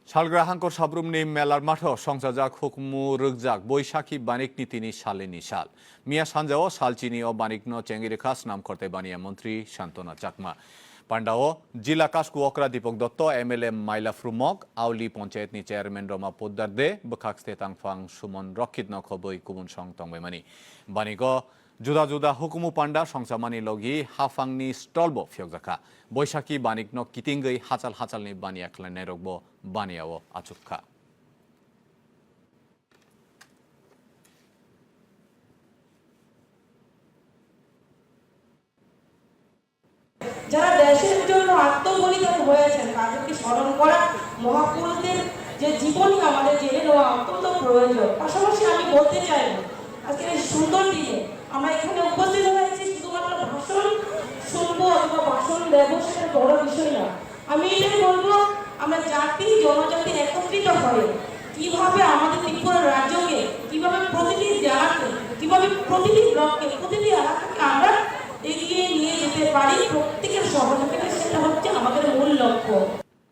살그라 한코 사브룸님 멜랄 마터 성사작 혹무 르작 보이샤키 바닉니티니 살리니 살 미야 산자오 살치니오 바닉노 쟁기리카스 নাম করতে বানিয়া মন্ত্রী শান্তনা চাকমা পান্ডাও জিলা কাসকু অকরা দীপক দত্ত এমএলএ মাইলা ফ্রুমক আউলি পঞ্চায়েতনি চেয়ারম্যান রমা পোদ্দার দে বখাকস্তে তাংফাং সুমন রক্ষিত নখবই কুমুন সং তংবাইমানি বানিগ जुदा जुदा हुकुमु पांडा संसामानी लगी हाफांगनी स्टलबो फियगजाखा बैसाखी बानिकनो कितिंगै हाचाल हाचालनि बानिया खलायनाय रगबो बानियाओ आचुखा যারা দেশের জন্য আত্মবলিদান হয়েছেন তাদেরকে স্মরণ করা মহাপুরুষদের যে জীবনী আমাদের জেনে নেওয়া অত্যন্ত প্রয়োজন। পাশাপাশি আমি বলতে চাই আজকের এই সুন্দর দিনে আমরা এখানে উপস্থিত হয়েছি শুধুমাত্র ভাষণ শুনবো অথবা ভাষণ দেবো সেটা বড় বিষয় না। আমি এটাই বলবো আমরা জাতি জনজাতি একত্রিত হয়ে কিভাবে আমাদের ত্রিপুরা রাজ্যকে কিভাবে প্রতিটি জেলাকে কিভাবে প্রতিটি ব্লককে প্রতিটি এলাকাকে আমরা এগিয়ে নিয়ে যেতে পারি।